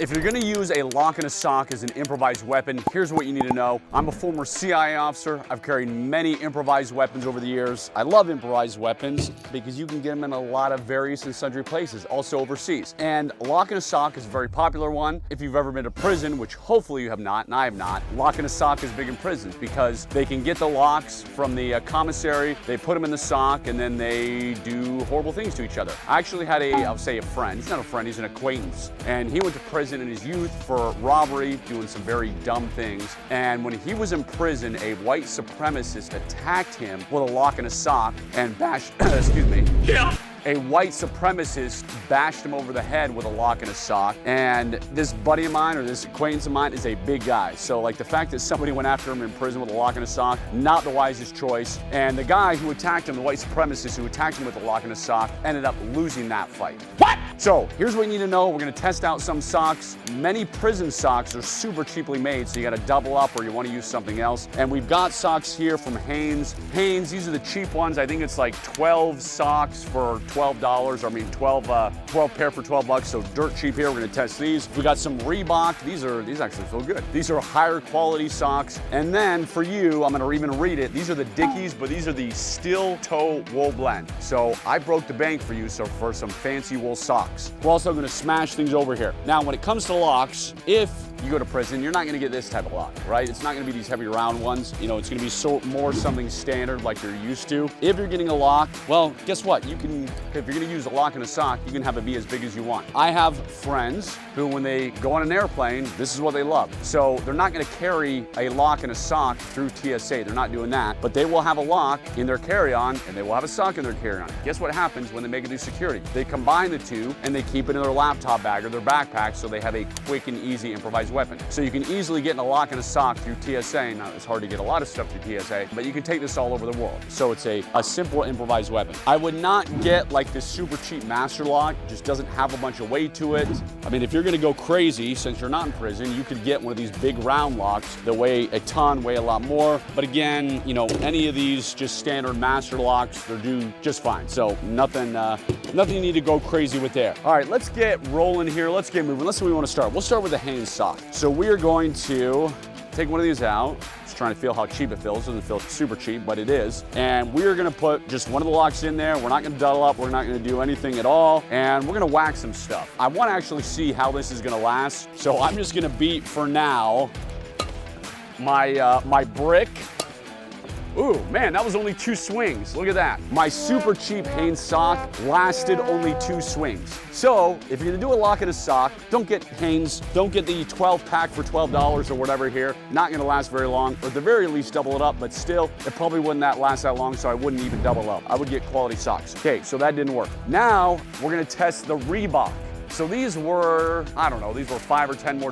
If you're gonna use a lock and a sock as an improvised weapon, here's what you need to know. I'm a former CIA officer. I've carried many improvised weapons over the years. I love improvised weapons because you can get them in a lot of various and sundry places, also overseas. And a lock and a sock is a very popular one. If you've ever been to prison, which hopefully you have not, and I have not, lock and a sock is big in prisons because they can get the locks from the commissary, they put them in the sock, and then they do horrible things to each other. I actually had I'll say a friend. He's not a friend, he's an acquaintance. And he went to prison in his youth for robbery, doing some very dumb things. And when he was in prison, a white supremacist attacked him with a lock and a sock and bashed, excuse me. Yeah. A white supremacist bashed him over the head with a lock and a sock. And this buddy of mine, or this acquaintance of mine, is a big guy. So like the fact that somebody went after him in prison with a lock and a sock, not the wisest choice. And the guy who attacked him, the white supremacist who attacked him with a lock and a sock, ended up losing that fight. What? So here's what you need to know. We're gonna test out some socks. Many prison socks are super cheaply made, so you gotta double up or you wanna use something else. And we've got socks here from Hanson. These are the cheap ones. I think it's like 12 socks for $12. I mean 12 pair for 12 bucks, so dirt cheap here. We're gonna test these. We got some Reebok. These actually feel good. These are higher quality socks. And then for you, I'm gonna even read it. These are the Dickies, but these are the steel toe wool blend. So I broke the bank for you for some fancy wool socks. We're also gonna smash things over here. Now, when it comes to locks, if you go to prison, you're not gonna get this type of lock, right? It's not gonna be these heavy round ones. You know, it's gonna be more something standard like you're used to. If you're getting a lock, well, guess what? You can, if you're gonna use a lock and a sock, you can have it be as big as you want. I have friends who, when they go on an airplane, this is what they love. So they're not gonna carry a lock and a sock through TSA. They're not doing that, but they will have a lock in their carry-on and they will have a sock in their carry-on. Guess what happens when they make it through security? They combine the two and they keep it in their laptop bag or their backpack so they have a quick and easy improvised weapon. So you can easily get in a lock and a sock through TSA. Now, it's hard to get a lot of stuff through TSA, but you can take this all over the world. So it's a simple improvised weapon. I would not get like this super cheap master lock. It just doesn't have a bunch of weight to it. I mean, if you're gonna go crazy, since you're not in prison, you could get one of these big round locks that weigh a ton, weigh a lot more. But again, you know, any of these just standard master locks, they're do just fine. So nothing you need to go crazy with there. All right, let's get rolling here. Let's get moving. Let's see where we want to start. We'll start with the Hanson sock. So we are going to take one of these out. Just trying to feel how cheap it feels. It doesn't feel super cheap, but it is. And we are gonna put just one of the locks in there. We're not gonna dull up. We're not gonna do anything at all. And we're gonna whack some stuff. I wanna actually see how this is gonna last. So I'm just gonna beat, for now, my brick. Ooh, man, that was only 2 swings. Look at that. My super cheap Hanson sock lasted only 2 swings. So if you're gonna do a lock and a sock, don't get Hanson, don't get the 12 pack for $12 or whatever here. Not gonna last very long, or at the very least double it up, but still, it probably wouldn't last that long, so I wouldn't even double up. I would get quality socks. Okay, so that didn't work. Now, we're gonna test the Reebok. So these were, I don't know, these were $5 or $10 more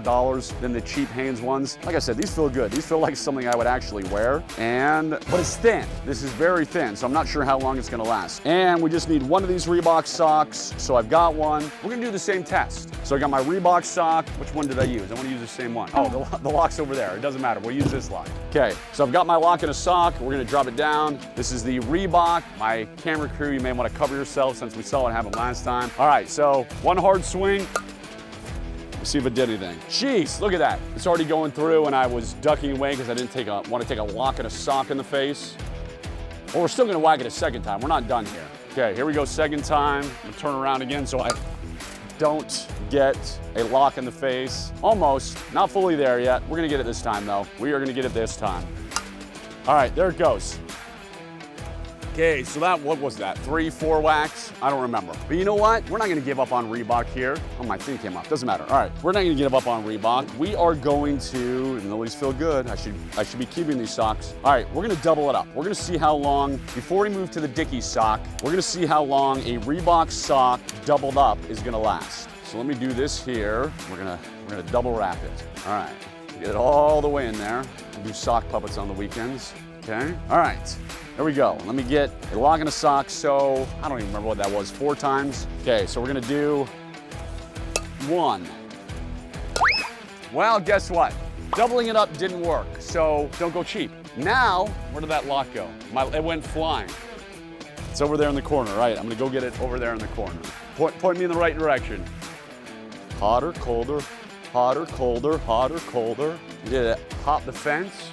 than the cheap Hanson ones. Like I said, these feel good. These feel like something I would actually wear. But it's thin. This is very thin, so I'm not sure how long it's gonna last. And we just need one of these Reebok socks. So I've got one. We're gonna do the same test. So I got my Reebok sock. Which one did I use? I wanna use the same one. Oh, the lock's over there. It doesn't matter. We'll use this lock. Okay, so I've got my lock and a sock. We're gonna drop it down. This is the Reebok. My camera crew, you may wanna cover yourself since we saw what happened last time. All right, so one hard swing. Let's see if it did anything. Jeez, look at that. It's already going through and I was ducking away because I didn't want to take a lock and a sock in the face. Well, we're still gonna whack it a second time. We're not done here. Okay, here we go, second time. I'm gonna turn around again so I don't get a lock in the face. Almost, not fully there yet. We're gonna get it this time though. We are gonna get it this time. All right, there it goes. Okay, so what was that? 3, 4 whacks? I don't remember. But you know what? We're not gonna give up on Reebok here. Oh, my thing came up, doesn't matter. All right, we're not gonna give up on Reebok. We are going to, and these feel good. I should be keeping these socks. All right, we're gonna double it up. We're gonna see how long, before we move to the Dickies sock, we're gonna see how long a Reebok sock doubled up is gonna last. So let me do this here. We're gonna double wrap it. All right, get it all the way in there. We'll do sock puppets on the weekends. Okay, all right. There we go. Let me get a lock and a sock. So I don't even remember what that was, 4 times. Okay, so we're gonna do 1. Well, guess what? Doubling it up didn't work, so don't go cheap. Now, where did that lock go? It went flying. It's over there in the corner, right? I'm gonna go get it over there in the corner. Point me in the right direction. Hotter, colder. Hotter, colder, hotter, colder. You did it. Hop the fence.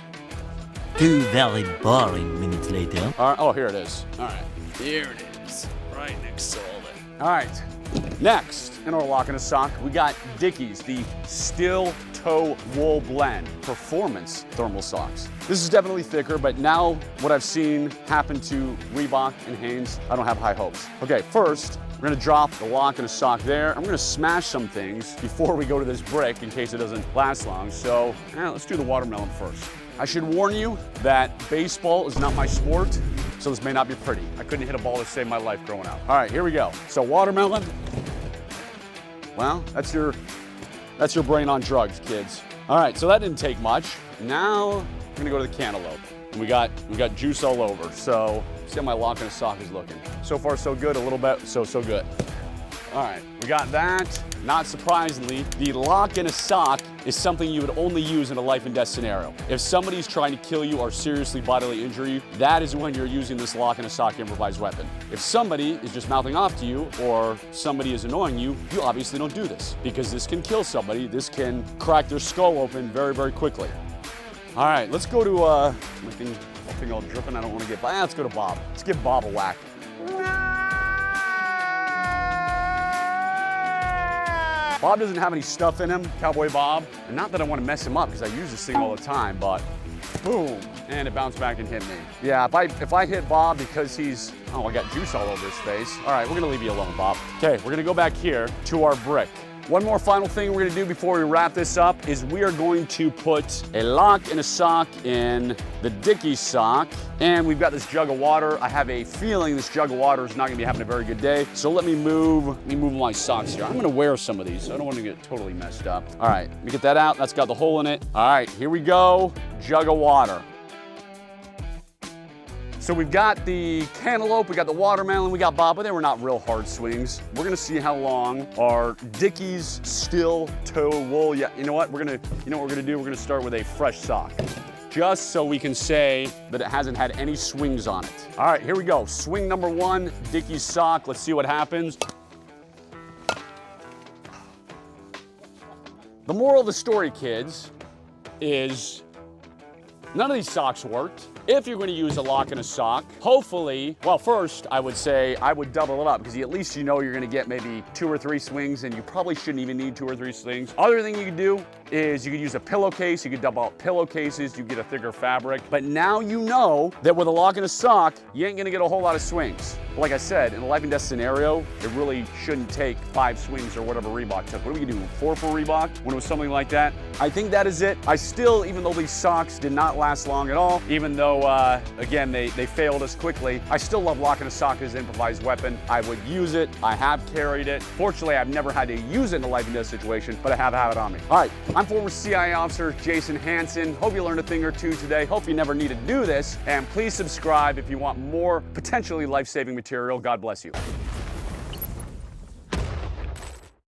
2 very boring minutes later. All right. Oh, here it is. All right. Here it is, right next to all that. All right. Next, in our lock and a sock, we got Dickies, the steel toe wool blend performance thermal socks. This is definitely thicker, but now what I've seen happen to Reebok and Hanes, I don't have high hopes. Okay, first, we're gonna drop the lock and a sock there. I'm gonna smash some things before we go to this brick in case it doesn't last long. So, let's do the watermelon first. I should warn you that baseball is not my sport, so this may not be pretty. I couldn't hit a ball to save my life growing up. All right, here we go. So watermelon, well, that's your brain on drugs, kids. All right, so that didn't take much. Now we're gonna go to the cantaloupe. And we got juice all over. So see how my lock and a sock is looking. So far so good, a little bit, so good. All right, we got that. Not surprisingly, the lock and a sock is something you would only use in a life and death scenario. If somebody's trying to kill you or seriously bodily injure you, that is when you're using this lock and a sock improvised weapon. If somebody is just mouthing off to you or somebody is annoying you, you obviously don't do this because this can kill somebody. This can crack their skull open very, very quickly. All right, let's go to, my thing all dripping. I don't want to get, let's go to Bob. Let's give Bob a whack. Bob doesn't have any stuff in him, Cowboy Bob. And not that I want to mess him up because I use this thing all the time, but boom, and it bounced back and hit me. Yeah, if I hit Bob because he's, oh, I got juice all over his face. All right, we're gonna leave you alone, Bob. Okay, we're gonna go back here to our brick. One more final thing we're gonna do before we wrap this up is we are going to put a lock and a sock in the Dickies sock, and we've got this jug of water. I have a feeling this jug of water is not gonna be having a very good day, so let me move my socks here. I'm gonna wear some of these, so I don't wanna get totally messed up. All right, let me get that out. That's got the hole in it. All right, here we go, jug of water. So we've got the cantaloupe, we got the watermelon, we got Bob, but they were not real hard swings. We're gonna see how long our Dickies steel toe wool, yeah, you know what we're gonna do? We're gonna start with a fresh sock. Just so we can say that it hasn't had any swings on it. All right, here we go. Swing number 1, Dickies sock. Let's see what happens. The moral of the story, kids, is none of these socks worked. If you're going to use a lock and a sock, hopefully, well, first, I would say I would double it up because at least you know you're going to get maybe 2 or 3 swings, and you probably shouldn't even need 2 or 3 swings. Other thing you could do is you could use a pillowcase. You could double up pillowcases. You get a thicker fabric. But now you know that with a lock and a sock, you ain't going to get a whole lot of swings. Like I said, in a life and death scenario, it really shouldn't take 5 swings or whatever Reebok took. What do we do, 4 for Reebok when it was something like that? I think that is it. I still, even though these socks did not last long at all, even though, again, they failed us quickly, I still love lock and a sock as an improvised weapon. I would use it. I have carried it. Fortunately, I've never had to use it in a life and death situation, but I have had it on me. All right, I'm former CIA officer Jason Hanson. Hope you learned a thing or two today. Hope you never need to do this. And please subscribe if you want more potentially life-saving material. God bless you.